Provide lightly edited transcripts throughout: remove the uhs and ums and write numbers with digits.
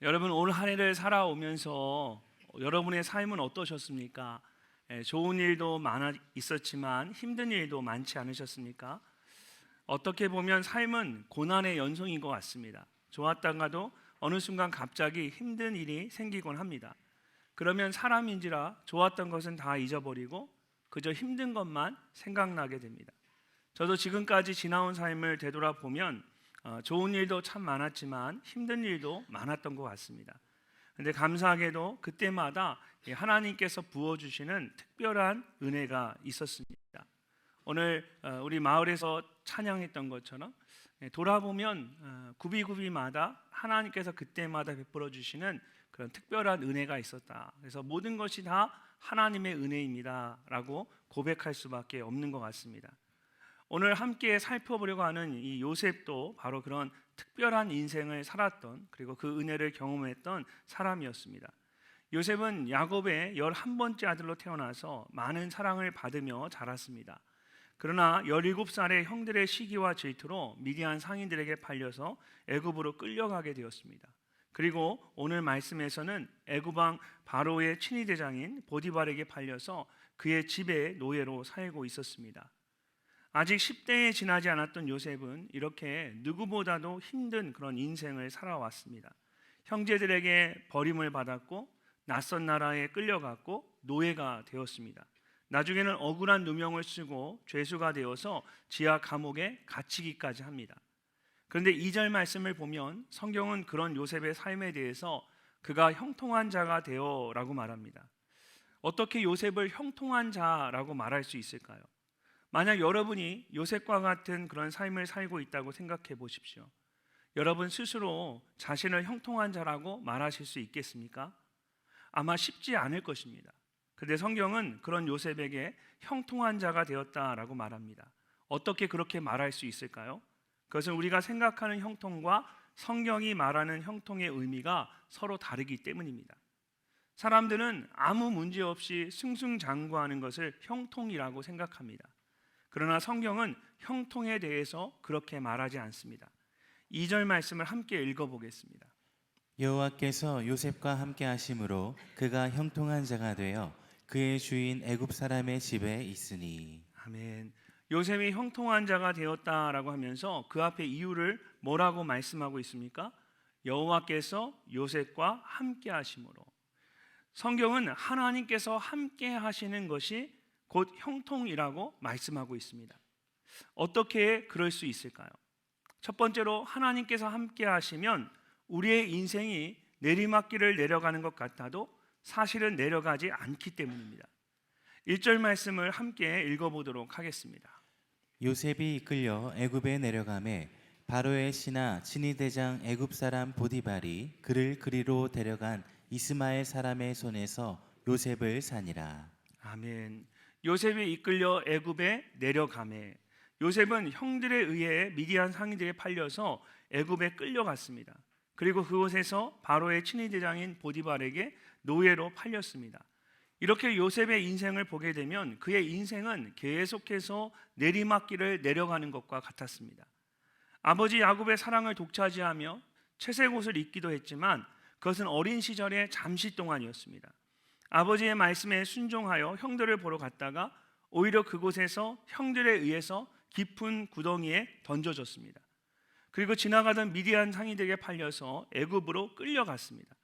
여러분 올 한 해를 살아오면서 여러분의 삶은 어떠셨습니까? 좋은 일도 많아 있었지만 힘든 일도 많지 않으셨습니까? 어떻게 보면 삶은 고난의 연속인 것 같습니다. 좋았다가도 어느 순간 갑자기 힘든 일이 생기곤 합니다. 그러면 사람인지라 좋았던 것은 다 잊어버리고 그저 힘든 것만 생각나게 됩니다. 저도 지금까지 지나온 삶을 되돌아보면 좋은 일도 참 많았지만 힘든 일도 많았던 것 같습니다. 근데 감사하게도 그때마다 하나님께서 부어주시는 특별한 은혜가 있었습니다. 오늘 우리 마을에서 찬양했던 것처럼 돌아보면 구비구비마다 하나님께서 그때마다 베풀어 주시는 그런 특별한 은혜가 있었다. 그래서 모든 것이 다 하나님의 은혜입니다라고 고백할 수밖에 없는 것 같습니다. 오늘 함께 살펴보려고 하는 이 요셉도 바로 그런 특별한 인생을 살았던, 그리고 그 은혜를 경험했던 사람이었습니다. 요셉은 야곱의 11번째 아들로 태어나서 많은 사랑을 받으며 자랐습니다. 그러나 17살의 형들의 시기와 질투로 미디안 상인들에게 팔려서 애굽으로 끌려가게 되었습니다. 그리고 오늘 말씀에서는 애굽 왕 바로의 친위대장인 보디발에게 팔려서 그의 집에 노예로 살고 있었습니다. 아직 10대에 지나지 않았던 요셉은 이렇게 누구보다도 힘든 그런 인생을 살아왔습니다. 형제들에게 버림을 받았고 낯선 나라에 끌려갔고 노예가 되었습니다. 나중에는 억울한 누명을 쓰고 죄수가 되어서 지하 감옥에 갇히기까지 합니다. 그런데 2절 말씀을 보면 성경은 그런 요셉의 삶에 대해서 그가 형통한 자가 되어라고 말합니다. 어떻게 요셉을 형통한 자라고 말할 수 있을까요? 만약 여러분이 요셉과 같은 그런 삶을 살고 있다고 생각해 보십시오. 여러분 스스로 자신을 형통한 자라고 말하실 수 있겠습니까? 아마 쉽지 않을 것입니다. 그런데 성경은 그런 요셉에게 형통한 자가 되었다라고 말합니다. 어떻게 그렇게 말할 수 있을까요? 그것은 우리가 생각하는 형통과 성경이 말하는 형통의 의미가 서로 다르기 때문입니다. 사람들은 아무 문제 없이 승승장구하는 것을 형통이라고 생각합니다. 그러나 성경은 형통에 대해서 그렇게 말하지 않습니다. 2절 말씀을 함께 읽어보겠습니다. 여호와께서 요셉과 함께 하심으로 그가 형통한 자가 되어 그의 주인 애굽 사람의 집에 있으니. 아멘. 요셉이 형통한 자가 되었다라고 하면서 그 앞에 이유를 뭐라고 말씀하고 있습니까? 여호와께서 요셉과 함께 하심으로. 성경은 하나님께서 함께 하시는 것이 곧 형통이라고 말씀하고 있습니다. 어떻게 그럴 수 있을까요? 첫 번째로 하나님께서 함께 하시면 우리의 인생이 내리막길을 내려가는 것 같아도 사실은 내려가지 않기 때문입니다. 1절 말씀을 함께 읽어보도록 하겠습니다. 요셉이 이끌려 애굽에 내려가매 바로의 신하 친위대장 애굽 사람 보디발이 그를 그리로 데려간 이스마엘 사람의 손에서 요셉을 사니라. 아멘. 요셉이 이끌려 애굽에 내려가매. 요셉은 형들에 의해 미디안 상인들에 팔려서 애굽에 끌려갔습니다. 그리고 그곳에서 바로의 친위대장인 보디발에게 노예로 팔렸습니다. 이렇게 요셉의 인생을 보게 되면 그의 인생은 계속해서 내리막길을 내려가는 것과 같았습니다. 아버지 야곱의 사랑을 독차지하며 채색 옷을 입기도 했지만 그것은 어린 시절의 잠시 동안이었습니다. 아버지의 말씀에 순종하여 형들을 보러 갔다가 오히려 그곳에서 형들에 의해서 깊은 구덩이에 던져졌습니다. 그리고 지나가던 미디안 상인들에게 팔려서 애굽으로 끌려갔습니다.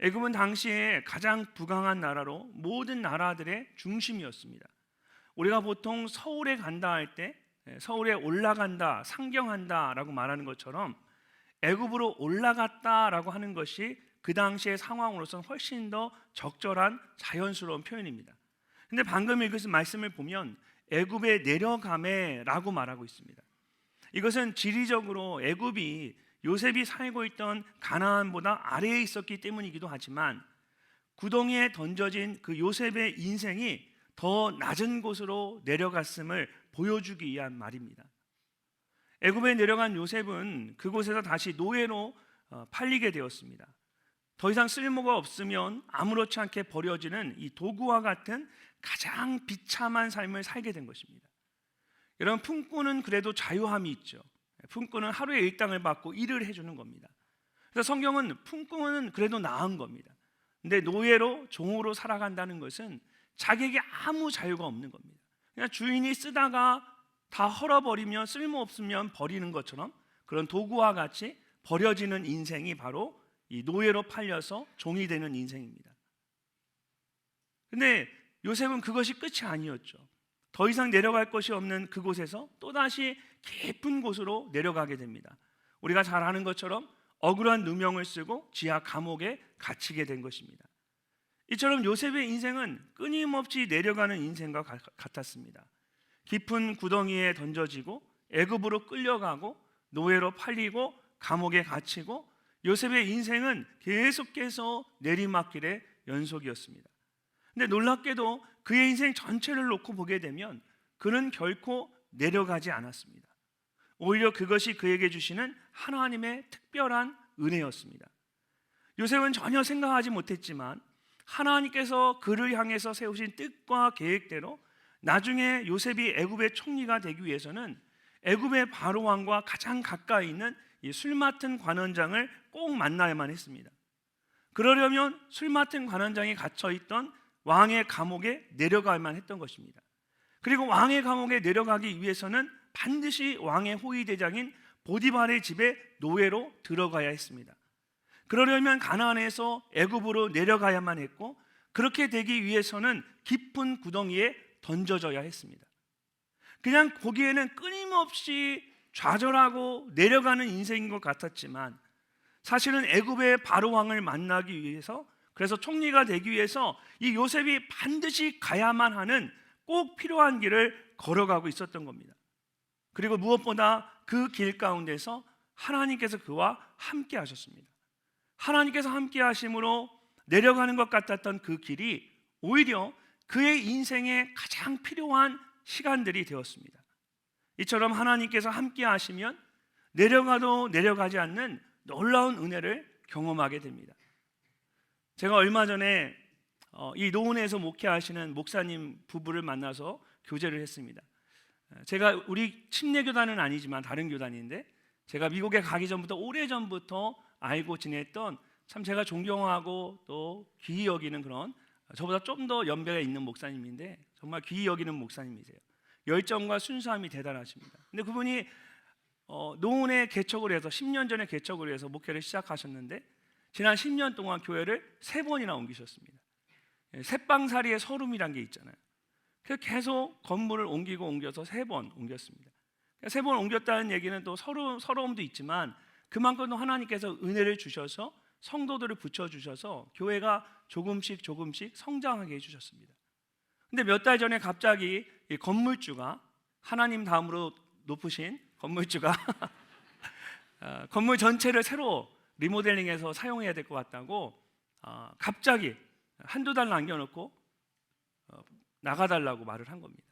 애굽은 당시에 가장 부강한 나라로 모든 나라들의 중심이었습니다. 우리가 보통 서울에 간다 할 때 서울에 올라간다, 상경한다라고 말하는 것처럼 애굽으로 올라갔다라고 하는 것이 그 당시의 상황으로서는 훨씬 더 적절한 자연스러운 표현입니다. 근데 방금 읽은 말씀을 보면 애굽에 내려가매라고 말하고 있습니다. 이것은 지리적으로 애굽이 요셉이 살고 있던 가나안보다 아래에 있었기 때문이기도 하지만 구덩이에 던져진 그 요셉의 인생이 더 낮은 곳으로 내려갔음을 보여주기 위한 말입니다. 애굽에 내려간 요셉은 그곳에서 다시 노예로 팔리게 되었습니다. 더 이상 쓸모가 없으면 아무렇지 않게 버려지는 이 도구와 같은 가장 비참한 삶을 살게 된 것입니다. 여러분, 품꾼은 그래도 자유함이 있죠. 품꾼은 하루에 일당을 받고 일을 해주는 겁니다. 그래서 성경은 품꾼은 그래도 나은 겁니다. 근데 노예로 종으로 살아간다는 것은 자기에게 아무 자유가 없는 겁니다. 그냥 주인이 쓰다가 다 헐어버리면 쓸모없으면 버리는 것처럼 그런 도구와 같이 버려지는 인생이 바로 이 노예로 팔려서 종이 되는 인생입니다. 근데 요셉은 그것이 끝이 아니었죠. 더 이상 내려갈 것이 없는 그곳에서 또다시 깊은 곳으로 내려가게 됩니다. 우리가 잘 아는 것처럼 억울한 누명을 쓰고 지하 감옥에 갇히게 된 것입니다. 이처럼 요셉의 인생은 끊임없이 내려가는 인생과 같았습니다. 깊은 구덩이에 던져지고 애굽으로 끌려가고 노예로 팔리고 감옥에 갇히고 요셉의 인생은 계속해서 내리막길의 연속이었습니다. 근데 놀랍게도 그의 인생 전체를 놓고 보게 되면 그는 결코 내려가지 않았습니다. 오히려 그것이 그에게 주시는 하나님의 특별한 은혜였습니다. 요셉은 전혀 생각하지 못했지만 하나님께서 그를 향해서 세우신 뜻과 계획대로 나중에 요셉이 애굽의 총리가 되기 위해서는 애굽의 바로 왕과 가장 가까이 있는 이 술 맡은 관원장을 꼭 만나야만 했습니다. 그러려면 술 맡은 관원장이 갇혀있던 왕의 감옥에 내려가야만 했던 것입니다. 그리고 왕의 감옥에 내려가기 위해서는 반드시 왕의 호위대장인 보디발의 집에 노예로 들어가야 했습니다. 그러려면 가나안에서 애굽으로 내려가야만 했고 그렇게 되기 위해서는 깊은 구덩이에 던져져야 했습니다. 그냥 보기에는 끊임없이 좌절하고 내려가는 인생인 것 같았지만 사실은 애굽의 바로 왕을 만나기 위해서 그래서 총리가 되기 위해서 이 요셉이 반드시 가야만 하는 꼭 필요한 길을 걸어가고 있었던 겁니다. 그리고 무엇보다 그 길 가운데서 하나님께서 그와 함께 하셨습니다. 하나님께서 함께 하심으로 내려가는 것 같았던 그 길이 오히려 그의 인생에 가장 필요한 시간들이 되었습니다. 이처럼 하나님께서 함께 하시면 내려가도 내려가지 않는 놀라운 은혜를 경험하게 됩니다. 제가 얼마 전에 이 노원에서 목회하시는 목사님 부부를 만나서 교제를 했습니다. 제가 우리 침례교단은 아니지만 다른 교단인데 제가 미국에 가기 전부터 오래전부터 알고 지냈던 참 제가 존경하고 또 귀히 여기는 그런 저보다 좀 더 연배가 있는 목사님인데 정말 귀히 여기는 목사님이세요. 열정과 순수함이 대단하십니다. 근데 그분이 노원에 개척을 해서 10년 전에 개척을 해서 목회를 시작하셨는데 지난 10년 동안 교회를 3번이나 옮기셨습니다. 새빵살이의 서름이란 게 있잖아요. 그래서 계속 건물을 옮기고 옮겨서 3번 옮겼습니다. 3번 옮겼다는 얘기는 또 서러움도 있지만 그만큼 하나님께서 은혜를 주셔서 성도들을 붙여주셔서 교회가 조금씩 성장하게 해주셨습니다. 근데 몇 달 전에 갑자기 이 건물주가 하나님 다음으로 높으신 건물주가 건물 전체를 새로 리모델링해서 사용해야 될 것 같다고 갑자기 한두 달 남겨놓고 나가달라고 말을 한 겁니다.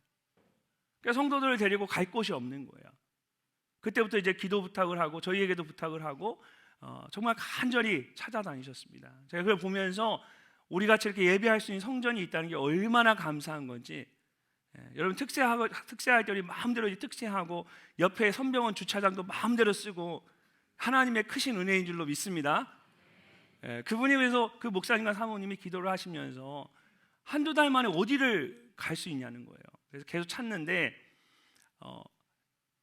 그러니까 성도들을 데리고 갈 곳이 없는 거예요. 그때부터 이제 기도 부탁을 하고 저희에게도 부탁을 하고 정말 간절히 찾아다니셨습니다. 제가 그걸 보면서 우리 같이 이렇게 예배할 수 있는 성전이 있다는 게 얼마나 감사한 건지 여러분 특세할 때리 마음대로 특세하고 옆에 선병원 주차장도 마음대로 쓰고 하나님의 크신 은혜인 줄로 믿습니다. 그분이 그래서 그 목사님과 사모님이 기도를 하시면서 한두 달 만에 어디를 갈 수 있냐는 거예요. 그래서 계속 찾는데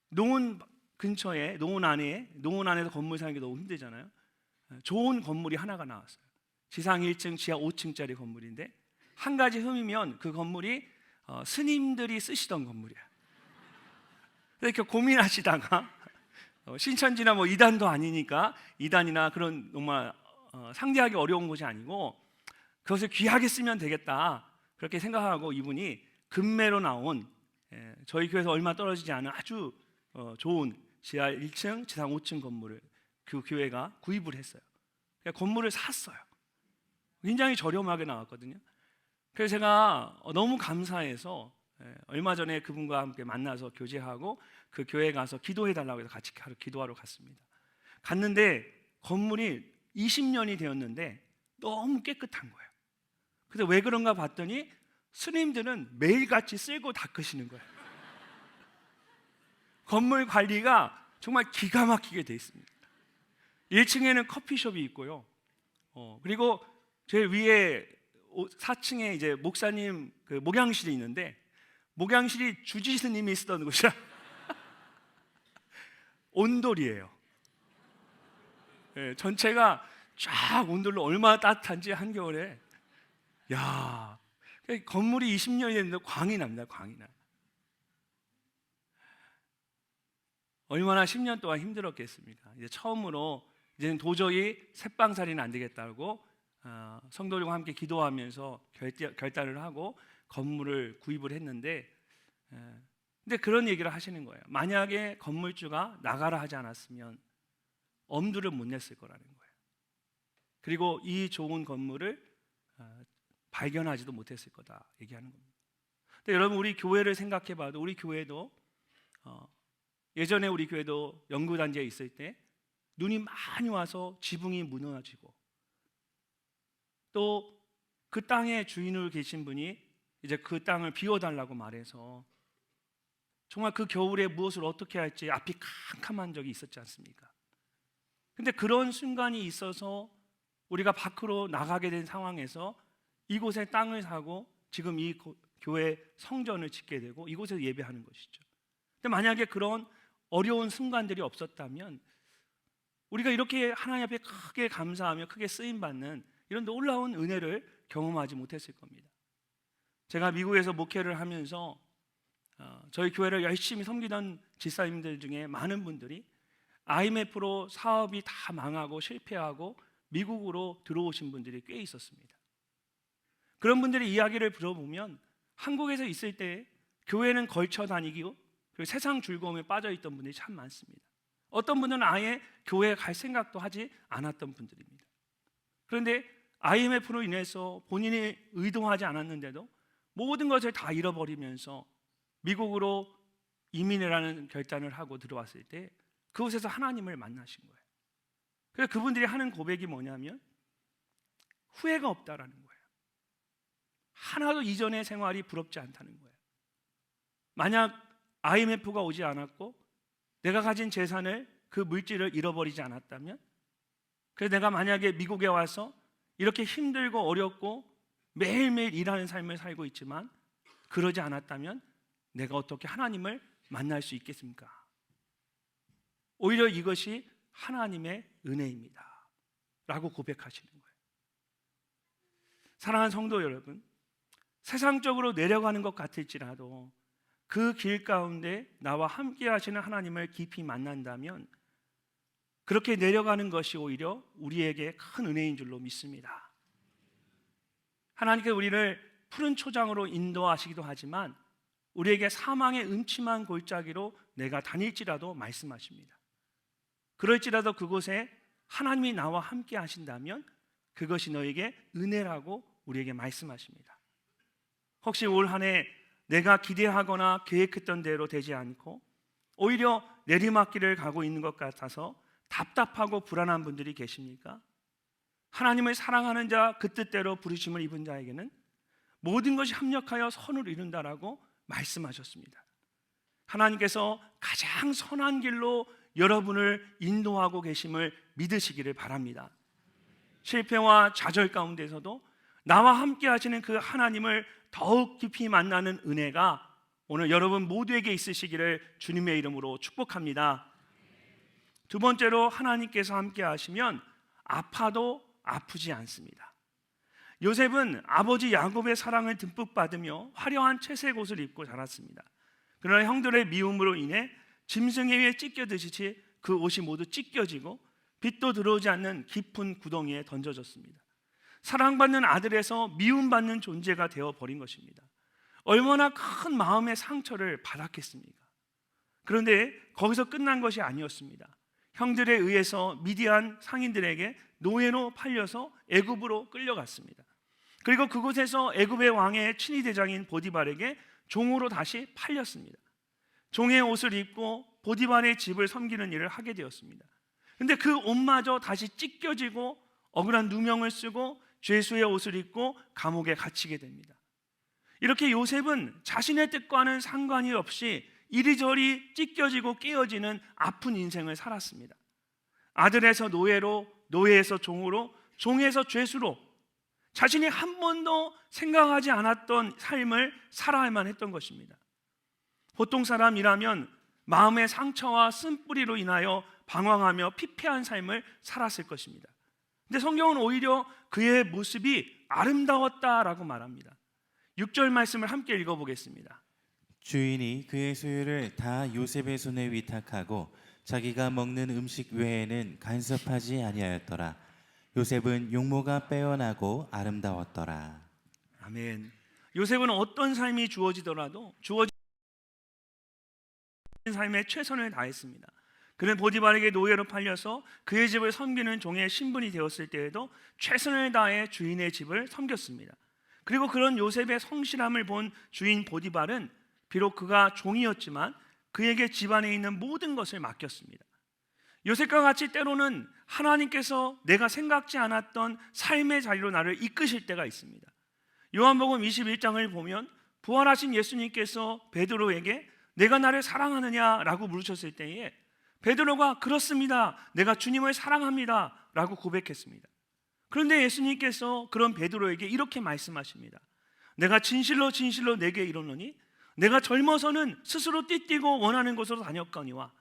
노원 근처에 노원 안에서 건물 사는 게 너무 힘들잖아요. 좋은 건물이 하나가 나왔어요. 지상 1층, 지하 5층짜리 건물인데 한 가지 흠이면 그 건물이 스님들이 쓰시던 건물이야. 이렇게 고민하시다가 신천지나 뭐 이단도 아니니까 이단이나 그런 정말 상대하기 어려운 곳이 아니고 그것을 귀하게 쓰면 되겠다 그렇게 생각하고 이분이 금매로 나온 저희 교회에서 얼마 떨어지지 않은 아주 좋은 지하 1층, 지상 5층 건물을 그 교회가 구입을 했어요. 그러니까 건물을 샀어요. 굉장히 저렴하게 나왔거든요. 그래서 제가 너무 감사해서 얼마 전에 그분과 함께 만나서 교제하고 그 교회에 가서 기도해달라고 해서 같이 기도하러 갔습니다. 갔는데 건물이 20년이 되었는데 너무 깨끗한 거예요. 그래서 왜 그런가 봤더니 스님들은 매일같이 쓸고 닦으시는 거예요. 건물 관리가 정말 기가 막히게 돼 있습니다. 1층에는 커피숍이 있고요. 그리고 제 위에 4층에 이제 목사님 그 목양실이 있는데, 목양실이 주지스님이 쓰던 곳이라 온돌이에요. 예, 전체가 쫙 온돌로 얼마나 따뜻한지 한겨울에. 야, 건물이 20년이 됐는데 광이 납니다. 광이 나. 얼마나 10년 동안 힘들었겠습니까? 이제 처음으로 이제는 도저히 새빵살이는 안 되겠다고 성도들과 함께 기도하면서 결단을 하고 건물을 구입을 했는데, 근데 그런 얘기를 하시는 거예요. 만약에 건물주가 나가라 하지 않았으면 엄두를 못 냈을 거라는 거예요. 그리고 이 좋은 건물을 발견하지도 못했을 거다 얘기하는 겁니다. 근데 여러분, 우리 교회를 생각해봐도 우리 교회도 예전에 우리 교회도 연구단지에 있을 때 눈이 많이 와서 지붕이 무너지고, 또 그 땅의 주인으로 계신 분이 이제 그 땅을 비워달라고 말해서 정말 그 겨울에 무엇을 어떻게 할지 앞이 캄캄한 적이 있었지 않습니까? 근데 그런 순간이 있어서 우리가 밖으로 나가게 된 상황에서 이곳에 땅을 사고 지금 이 교회 성전을 짓게 되고 이곳에서 예배하는 것이죠. 근데 만약에 그런 어려운 순간들이 없었다면 우리가 이렇게 하나님 앞에 크게 감사하며 크게 쓰임받는 이런 놀라운 은혜를 경험하지 못했을 겁니다. 제가 미국에서 목회를 하면서 저희 교회를 열심히 섬기던 집사님들 중에 많은 분들이 IMF로 사업이 다 망하고 실패하고 미국으로 들어오신 분들이 꽤 있었습니다. 그런 분들의 이야기를 들어보면 한국에서 있을 때 교회는 걸쳐 다니고 그리고 세상 즐거움에 빠져있던 분들이 참 많습니다. 어떤 분들은 아예 교회에 갈 생각도 하지 않았던 분들입니다. 그런데 IMF로 인해서 본인이 의도하지 않았는데도 모든 것을 다 잃어버리면서 미국으로 이민이라는 결단을 하고 들어왔을 때 그곳에서 하나님을 만나신 거예요. 그래서 그분들이 하는 고백이 뭐냐면 후회가 없다라는 거예요. 하나도 이전의 생활이 부럽지 않다는 거예요. 만약 IMF가 오지 않았고 내가 가진 재산을, 그 물질을 잃어버리지 않았다면, 그래서 내가 만약에 미국에 와서 이렇게 힘들고 어렵고 매일매일 일하는 삶을 살고 있지만 그러지 않았다면 내가 어떻게 하나님을 만날 수 있겠습니까? 오히려 이것이 하나님의 은혜입니다 라고 고백하시는 거예요. 사랑하는 성도 여러분, 세상적으로 내려가는 것 같을지라도 그 길 가운데 나와 함께 하시는 하나님을 깊이 만난다면 그렇게 내려가는 것이 오히려 우리에게 큰 은혜인 줄로 믿습니다. 하나님께서 우리를 푸른 초장으로 인도하시기도 하지만 우리에게 사망의 음침한 골짜기로 내가 다닐지라도 말씀하십니다. 그럴지라도 그곳에 하나님이 나와 함께 하신다면 그것이 너에게 은혜라고 우리에게 말씀하십니다. 혹시 올 한 해 내가 기대하거나 계획했던 대로 되지 않고 오히려 내리막길을 가고 있는 것 같아서 답답하고 불안한 분들이 계십니까? 하나님을 사랑하는 자, 그 뜻대로 부르심을 입은 자에게는 모든 것이 합력하여 선을 이룬다라고 말씀하셨습니다. 하나님께서 가장 선한 길로 여러분을 인도하고 계심을 믿으시기를 바랍니다. 실패와 좌절 가운데서도 나와 함께 하시는 그 하나님을 더욱 깊이 만나는 은혜가 오늘 여러분 모두에게 있으시기를 주님의 이름으로 축복합니다. 두 번째로, 하나님께서 함께 하시면 아파도 아프지 않습니다. 요셉은 아버지 야곱의 사랑을 듬뿍 받으며 화려한 채색 옷을 입고 자랐습니다. 그러나 형들의 미움으로 인해 짐승에 의해 찢겨지듯이 그 옷이 모두 찢겨지고 빛도 들어오지 않는 깊은 구덩이에 던져졌습니다. 사랑받는 아들에서 미움받는 존재가 되어버린 것입니다. 얼마나 큰 마음의 상처를 받았겠습니까? 그런데 거기서 끝난 것이 아니었습니다. 형들에 의해서 미디안 상인들에게 노예로 팔려서 애굽으로 끌려갔습니다. 그리고 그곳에서 애굽의 왕의 친위대장인 보디발에게 종으로 다시 팔렸습니다. 종의 옷을 입고 보디발의 집을 섬기는 일을 하게 되었습니다. 그런데 그 옷마저 다시 찢겨지고 억울한 누명을 쓰고 죄수의 옷을 입고 감옥에 갇히게 됩니다. 이렇게 요셉은 자신의 뜻과는 상관이 없이 이리저리 찢겨지고 깨어지는 아픈 인생을 살았습니다. 아들에서 노예로, 노예에서 종으로, 종에서 죄수로 자신이 한 번도 생각하지 않았던 삶을 살아야만 했던 것입니다. 보통 사람이라면 마음의 상처와 쓴뿌리로 인하여 방황하며 피폐한 삶을 살았을 것입니다. 근데 성경은 오히려 그의 모습이 아름다웠다라고 말합니다. 6절 말씀을 함께 읽어보겠습니다. 주인이 그의 소유를 다 요셉의 손에 위탁하고 자기가 먹는 음식 외에는 간섭하지 아니하였더라. 요셉은 용모가 빼어나고 아름다웠더라. 아멘. 요셉은 어떤 삶이 주어지더라도 주어진 삶에 최선을 다했습니다. 그는 보디발에게 노예로 팔려서 그의 집을 섬기는 종의 신분이 되었을 때에도 최선을 다해 주인의 집을 섬겼습니다. 그리고 그런 요셉의 성실함을 본 주인 보디발은 비록 그가 종이었지만 그에게 집안에 있는 모든 것을 맡겼습니다. 요셉과 같이 때로는 하나님께서 내가 생각지 않았던 삶의 자리로 나를 이끄실 때가 있습니다. 요한복음 21장을 보면 부활하신 예수님께서 베드로에게 내가 나를 사랑하느냐라고 물으셨을 때에 베드로가 그렇습니다, 내가 주님을 사랑합니다 라고 고백했습니다. 그런데 예수님께서 그런 베드로에게 이렇게 말씀하십니다. 내가 진실로 진실로 내게 이르노니 내가 젊어서는 스스로 띠띠고 원하는 곳으로 다녔거니와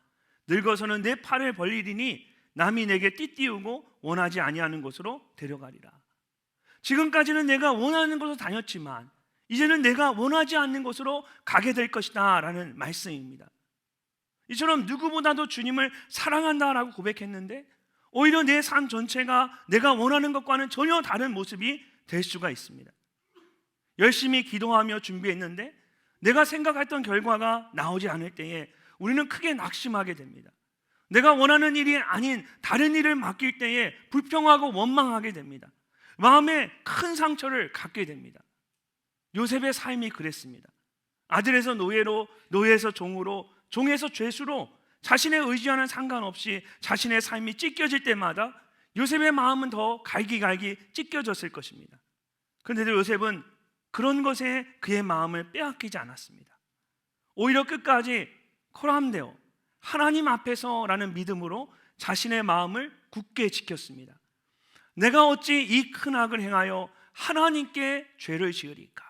늙어서는 내 팔을 벌리리니 남이 내게 띠띠우고 원하지 아니하는 곳으로 데려가리라. 지금까지는 내가 원하는 곳으로 다녔지만 이제는 내가 원하지 않는 곳으로 가게 될 것이다 라는 말씀입니다. 이처럼 누구보다도 주님을 사랑한다라고 고백했는데 오히려 내 삶 전체가 내가 원하는 것과는 전혀 다른 모습이 될 수가 있습니다. 열심히 기도하며 준비했는데 내가 생각했던 결과가 나오지 않을 때에 우리는 크게 낙심하게 됩니다. 내가 원하는 일이 아닌 다른 일을 맡길 때에 불평하고 원망하게 됩니다. 마음에 큰 상처를 갖게 됩니다. 요셉의 삶이 그랬습니다. 아들에서 노예로, 노예에서 종으로, 종에서 죄수로 자신의 의지와는 상관없이 자신의 삶이 찢겨질 때마다 요셉의 마음은 더 갈기갈기 찢겨졌을 것입니다. 그런데 요셉은 그런 것에 그의 마음을 빼앗기지 않았습니다. 오히려 끝까지 코람데오, 하나님 앞에서라는 믿음으로 자신의 마음을 굳게 지켰습니다. 내가 어찌 이 큰 악을 행하여 하나님께 죄를 지으리까?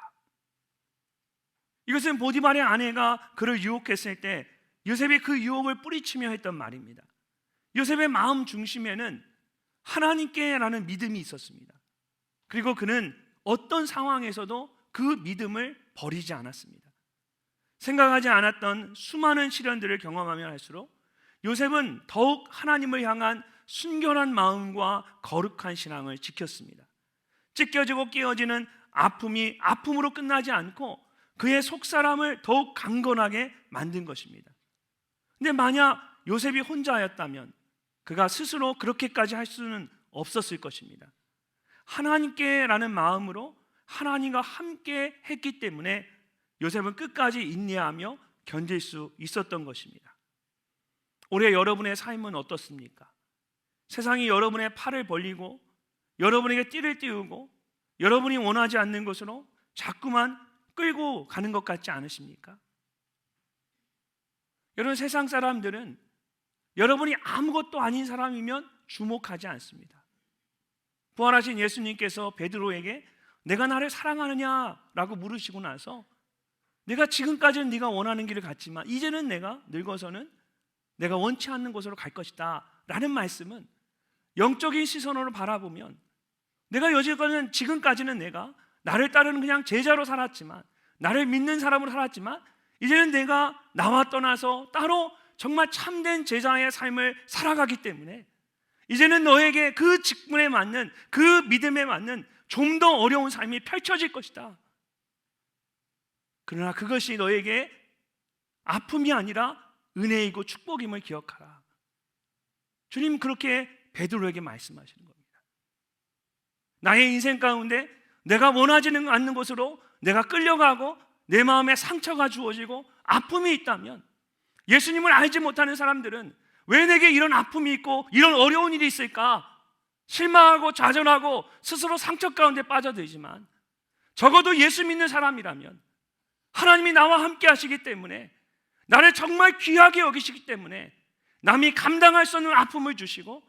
이것은 보디발의 아내가 그를 유혹했을 때 요셉이 그 유혹을 뿌리치며 했던 말입니다. 요셉의 마음 중심에는 하나님께라는 믿음이 있었습니다. 그리고 그는 어떤 상황에서도 그 믿음을 버리지 않았습니다. 생각하지 않았던 수많은 시련들을 경험하며 할수록 요셉은 더욱 하나님을 향한 순결한 마음과 거룩한 신앙을 지켰습니다. 찢겨지고 깨어지는 아픔이 아픔으로 끝나지 않고 그의 속사람을 더욱 강건하게 만든 것입니다. 근데 만약 요셉이 혼자였다면 그가 스스로 그렇게까지 할 수는 없었을 것입니다. 하나님께라는 마음으로 하나님과 함께 했기 때문에 요셉은 끝까지 인내하며 견딜 수 있었던 것입니다. 올해 여러분의 삶은 어떻습니까? 세상이 여러분의 팔을 벌리고 여러분에게 띠를 띄우고 여러분이 원하지 않는 것으로 자꾸만 끌고 가는 것 같지 않으십니까? 여러분, 세상 사람들은 여러분이 아무것도 아닌 사람이면 주목하지 않습니다. 부활하신 예수님께서 베드로에게 내가 나를 사랑하느냐라고 물으시고 나서 내가 지금까지는 네가 원하는 길을 갔지만 이제는 내가 늙어서는 내가 원치 않는 곳으로 갈 것이다 라는 말씀은 영적인 시선으로 바라보면 내가 여지까지는 지금까지는 내가 나를 따르는 그냥 제자로 살았지만 나를 믿는 사람으로 살았지만 이제는 내가 나와 떠나서 따로 정말 참된 제자의 삶을 살아가기 때문에 이제는 너에게 그 직분에 맞는 그 믿음에 맞는 좀 더 어려운 삶이 펼쳐질 것이다. 그러나 그것이 너에게 아픔이 아니라 은혜이고 축복임을 기억하라. 주님 그렇게 베드로에게 말씀하시는 겁니다. 나의 인생 가운데 내가 원하지는 않는 곳으로 내가 끌려가고 내 마음에 상처가 주어지고 아픔이 있다면 예수님을 알지 못하는 사람들은 왜 내게 이런 아픔이 있고 이런 어려운 일이 있을까? 실망하고 좌절하고 스스로 상처 가운데 빠져들지만 적어도 예수 믿는 사람이라면 하나님이 나와 함께 하시기 때문에 나를 정말 귀하게 여기시기 때문에 남이 감당할 수 없는 아픔을 주시고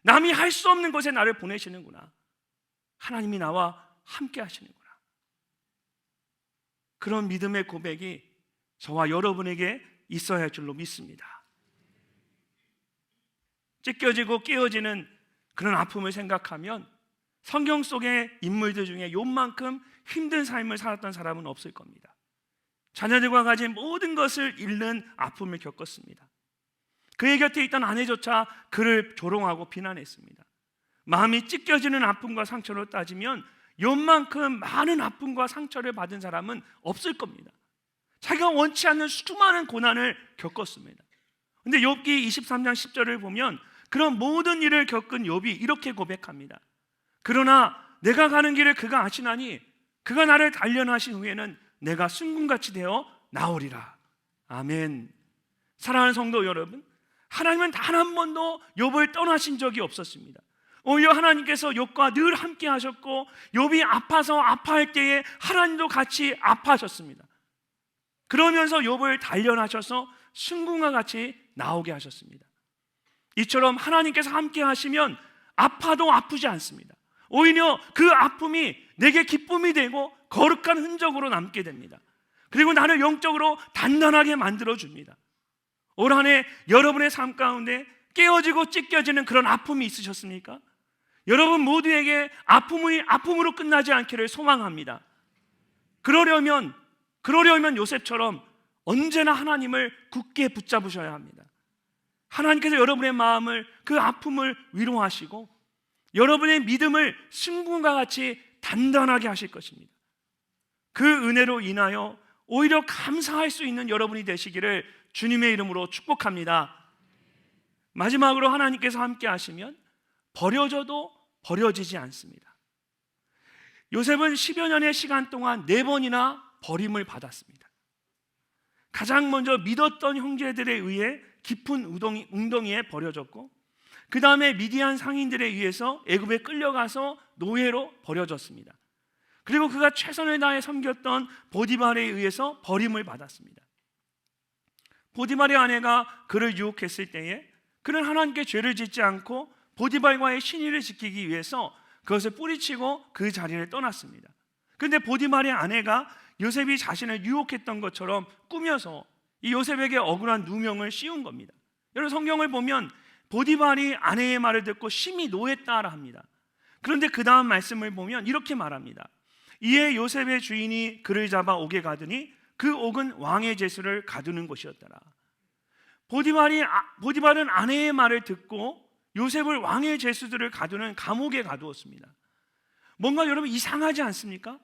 남이 할 수 없는 곳에 나를 보내시는구나. 하나님이 나와 함께 하시는구나. 그런 믿음의 고백이 저와 여러분에게 있어야 할 줄로 믿습니다. 찢겨지고 깨어지는 그런 아픔을 생각하면 성경 속의 인물들 중에 욥만큼 힘든 삶을 살았던 사람은 없을 겁니다. 자녀들과 가진 모든 것을 잃는 아픔을 겪었습니다. 그의 곁에 있던 아내조차 그를 조롱하고 비난했습니다. 마음이 찢겨지는 아픔과 상처로 따지면 욥만큼 많은 아픔과 상처를 받은 사람은 없을 겁니다. 자기가 원치 않는 수많은 고난을 겪었습니다. 근데 욥기 23장 10절을 보면 그런 모든 일을 겪은 욥이 이렇게 고백합니다. 그러나 내가 가는 길을 그가 아시나니 그가 나를 단련하신 후에는 내가 순금같이 되어 나오리라. 아멘. 사랑하는 성도 여러분, 하나님은 단 한 번도 욥을 떠나신 적이 없었습니다. 오히려 하나님께서 욥과 늘 함께 하셨고 욥이 아파서 아파할 때에 하나님도 같이 아파하셨습니다. 그러면서 욥을 단련하셔서 순금과 같이 나오게 하셨습니다. 이처럼 하나님께서 함께 하시면 아파도 아프지 않습니다. 오히려 그 아픔이 내게 기쁨이 되고 거룩한 흔적으로 남게 됩니다. 그리고 나를 영적으로 단단하게 만들어줍니다. 올 한 해 여러분의 삶 가운데 깨어지고 찢겨지는 그런 아픔이 있으셨습니까? 여러분 모두에게 아픔이 아픔으로 끝나지 않기를 소망합니다. 그러려면 요셉처럼 언제나 하나님을 굳게 붙잡으셔야 합니다. 하나님께서 여러분의 마음을, 그 아픔을 위로하시고 여러분의 믿음을 순금과 같이 단단하게 하실 것입니다. 그 은혜로 인하여 오히려 감사할 수 있는 여러분이 되시기를 주님의 이름으로 축복합니다. 마지막으로 하나님께서 함께 하시면 버려져도 버려지지 않습니다. 요셉은 10여 년의 시간 동안 4번이나 버림을 받았습니다. 가장 먼저 믿었던 형제들에 의해 깊은 웅덩이에 버려졌고, 그 다음에 미디안 상인들에 의해서 애굽에 끌려가서 노예로 버려졌습니다. 그리고 그가 최선을 다해 섬겼던 보디발에 의해서 버림을 받았습니다. 보디발의 아내가 그를 유혹했을 때에 그는 하나님께 죄를 짓지 않고 보디발과의 신의를 지키기 위해서 그것을 뿌리치고 그 자리를 떠났습니다. 그런데 보디발의 아내가 요셉이 자신을 유혹했던 것처럼 꾸며서 이 요셉에게 억울한 누명을 씌운 겁니다. 여러분 성경을 보면 보디발이 아내의 말을 듣고 심히 노했다라 합니다. 그런데 그 다음 말씀을 보면 이렇게 말합니다. 이에 요셉의 주인이 그를 잡아 옥에 가두니 그 옥은 왕의 제수를 가두는 곳이었더라. 보디발은 아내의 말을 듣고 요셉을 왕의 제수들을 가두는 감옥에 가두었습니다. 뭔가 여러분 이상하지 않습니까?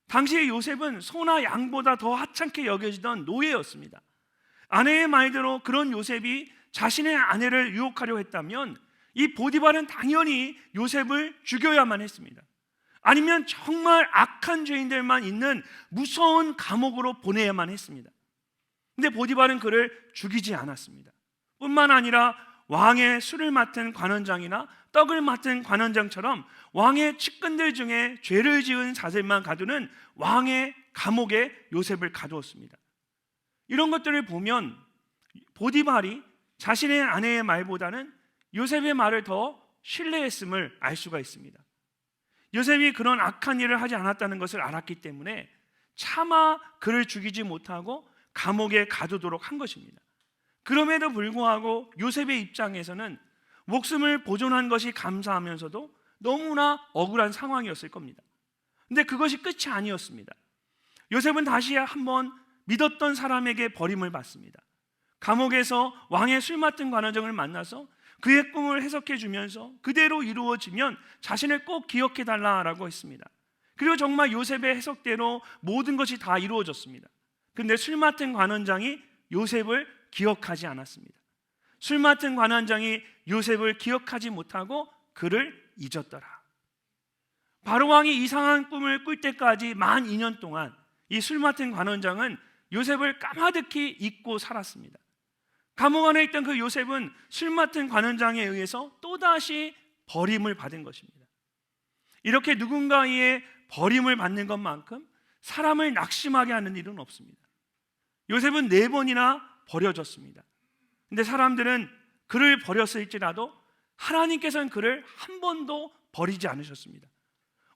당시에 요셉은 소나 양보다 더 하찮게 여겨지던 노예였습니다. 아내의 말대로 그런 요셉이 자신의 아내를 유혹하려 했다면 이 보디발은 당연히 요셉을 죽여야만 했습니다. 아니면 정말 악한 죄인들만 있는 무서운 감옥으로 보내야만 했습니다. 근데 보디발은 그를 죽이지 않았습니다. 뿐만 아니라 왕의 술을 맡은 관원장이나 떡을 맡은 관원장처럼 왕의 측근들 중에 죄를 지은 자들만 가두는 왕의 감옥에 요셉을 가두었습니다. 이런 것들을 보면 보디발이 자신의 아내의 말보다는 요셉의 말을 더 신뢰했음을 알 수가 있습니다. 요셉이 그런 악한 일을 하지 않았다는 것을 알았기 때문에 차마 그를 죽이지 못하고 감옥에 가두도록 한 것입니다. 그럼에도 불구하고 요셉의 입장에서는 목숨을 보존한 것이 감사하면서도 너무나 억울한 상황이었을 겁니다. 근데 그것이 끝이 아니었습니다. 요셉은 다시 한번 믿었던 사람에게 버림을 받습니다. 감옥에서 왕의 술 맡은 관원장을 만나서 그의 꿈을 해석해 주면서 그대로 이루어지면 자신을 꼭 기억해 달라라고 했습니다. 그리고 정말 요셉의 해석대로 모든 것이 다 이루어졌습니다. 그런데 술 맡은 관원장이 요셉을 기억하지 않았습니다. 술 맡은 관원장이 요셉을 기억하지 못하고 그를 잊었더라. 바로왕이 이상한 꿈을 꿀 때까지 만 2년 동안 이 술 맡은 관원장은 요셉을 까마득히 잊고 살았습니다. 감옥 안에 있던 그 요셉은 술 맡은 관원장에 의해서 또다시 버림을 받은 것입니다. 이렇게 누군가의 버림을 받는 것만큼 사람을 낙심하게 하는 일은 없습니다. 요셉은 4번이나 버려졌습니다. 근데 사람들은 그를 버렸을지라도 하나님께서는 그를 한 번도 버리지 않으셨습니다.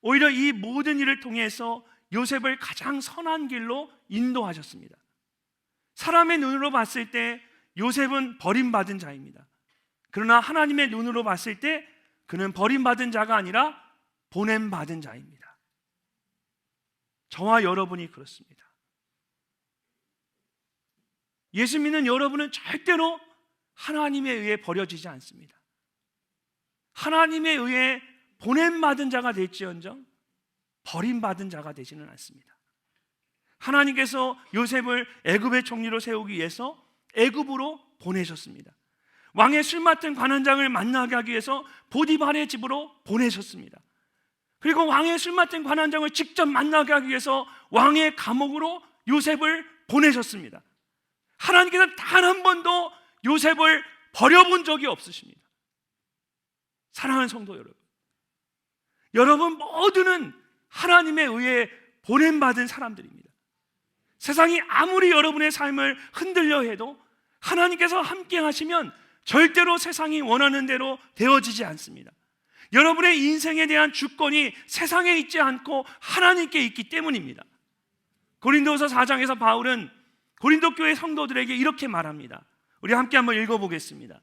오히려 이 모든 일을 통해서 요셉을 가장 선한 길로 인도하셨습니다. 사람의 눈으로 봤을 때 요셉은 버림받은 자입니다. 그러나 하나님의 눈으로 봤을 때 그는 버림받은 자가 아니라 보냄받은 자입니다. 저와 여러분이 그렇습니다. 예수 믿는 여러분은 절대로 하나님에 의해 버려지지 않습니다. 하나님에 의해 보냄받은 자가 될지언정 버림받은 자가 되지는 않습니다. 하나님께서 요셉을 애굽의 총리로 세우기 위해서 애굽으로 보내셨습니다. 왕의 술 맡은 관원장을 만나게 하기 위해서 보디발의 집으로 보내셨습니다. 그리고 왕의 술 맡은 관원장을 직접 만나게 하기 위해서 왕의 감옥으로 요셉을 보내셨습니다. 하나님께서 단 한 번도 요셉을 버려본 적이 없으십니다. 사랑하는 성도 여러분, 여러분 모두는 하나님에 의해 보냄받은 사람들입니다. 세상이 아무리 여러분의 삶을 흔들려 해도 하나님께서 함께 하시면 절대로 세상이 원하는 대로 되어지지 않습니다. 여러분의 인생에 대한 주권이 세상에 있지 않고 하나님께 있기 때문입니다. 고린도서 4장에서 바울은 고린도 교회 성도들에게 이렇게 말합니다. 우리 함께 한번 읽어보겠습니다.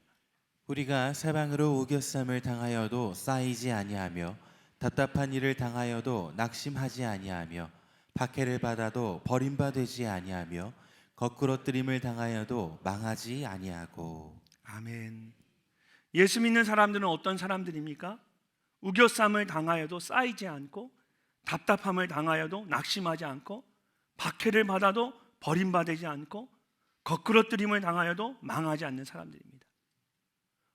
우리가 사방으로 우겨쌈을 당하여도 쌓이지 아니하며 답답한 일을 당하여도 낙심하지 아니하며 박해를 받아도 버림받지 아니하며 거꾸러뜨림을 당하여도 망하지 아니하고. 아멘. 예수 믿는 사람들은 어떤 사람들입니까? 우겨쌈을 당하여도 쌓이지 않고 답답함을 당하여도 낙심하지 않고 박해를 받아도 버림받지 않고 거꾸러뜨림을 당하여도 망하지 않는 사람들입니다.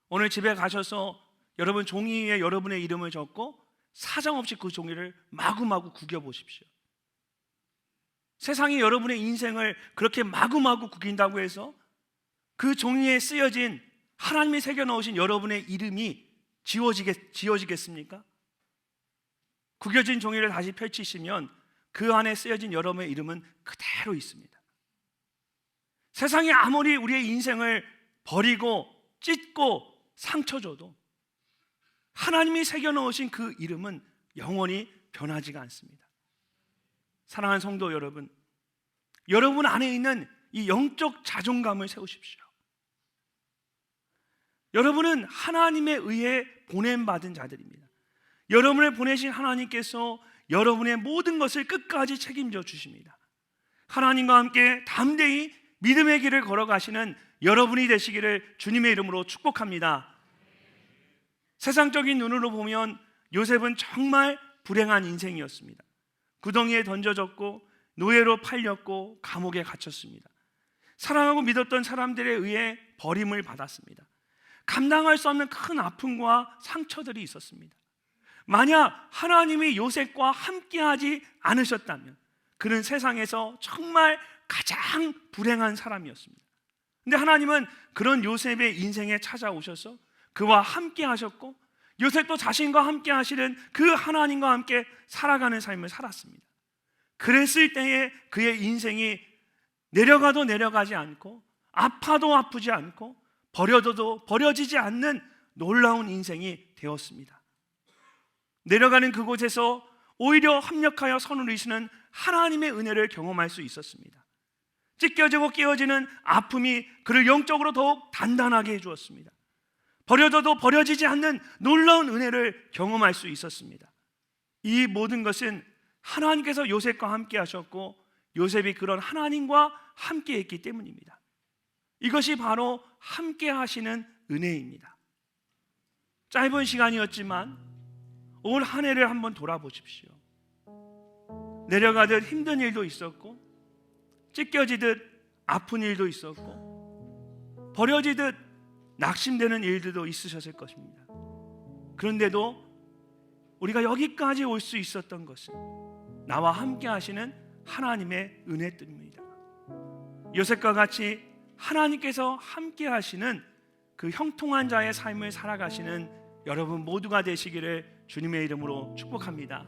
오늘 집에 가셔서 여러분 종이 위에 여러분의 이름을 적고 사정없이 그 종이를 마구마구 구겨보십시오. 세상이 여러분의 인생을 그렇게 마구마구 구긴다고 해서 그 종이에 쓰여진 하나님이 새겨넣으신 여러분의 이름이 지워지겠습니까? 구겨진 종이를 다시 펼치시면 그 안에 쓰여진 여러분의 이름은 그대로 있습니다. 세상이 아무리 우리의 인생을 버리고 찢고 상처 줘도 하나님이 새겨넣으신 그 이름은 영원히 변하지가 않습니다. 사랑하는 성도 여러분, 여러분 안에 있는 이 영적 자존감을 세우십시오. 여러분은 하나님에 의해 보냄받은 자들입니다. 여러분을 보내신 하나님께서 여러분의 모든 것을 끝까지 책임져 주십니다. 하나님과 함께 담대히 믿음의 길을 걸어가시는 여러분이 되시기를 주님의 이름으로 축복합니다. 세상적인 눈으로 보면 요셉은 정말 불행한 인생이었습니다. 구덩이에 던져졌고 노예로 팔렸고 감옥에 갇혔습니다. 사랑하고 믿었던 사람들에 의해 버림을 받았습니다. 감당할 수 없는 큰 아픔과 상처들이 있었습니다. 만약 하나님이 요셉과 함께하지 않으셨다면 그는 세상에서 정말 가장 불행한 사람이었습니다. 근데 하나님은 그런 요셉의 인생에 찾아오셔서 그와 함께 하셨고 요셉도 자신과 함께 하시는 그 하나님과 함께 살아가는 삶을 살았습니다. 그랬을 때에 그의 인생이 내려가도 내려가지 않고 아파도 아프지 않고 버려져도 버려지지 않는 놀라운 인생이 되었습니다. 내려가는 그곳에서 오히려 합력하여 선을 이루시는 하나님의 은혜를 경험할 수 있었습니다. 찢겨지고 깨어지는 아픔이 그를 영적으로 더욱 단단하게 해주었습니다. 버려져도 버려지지 않는 놀라운 은혜를 경험할 수 있었습니다. 이 모든 것은 하나님께서 요셉과 함께 하셨고 요셉이 그런 하나님과 함께 했기 때문입니다. 이것이 바로 함께 하시는 은혜입니다. 짧은 시간이었지만 올 한 해를 한번 돌아보십시오. 내려가듯 힘든 일도 있었고 찢겨지듯 아픈 일도 있었고 버려지듯 낙심되는 일들도 있으셨을 것입니다. 그런데도 우리가 여기까지 올 수 있었던 것은 나와 함께 하시는 하나님의 은혜 때문입니다. 요셉과 같이 하나님께서 함께 하시는 그 형통한 자의 삶을 살아가시는 여러분 모두가 되시기를 주님의 이름으로 축복합니다.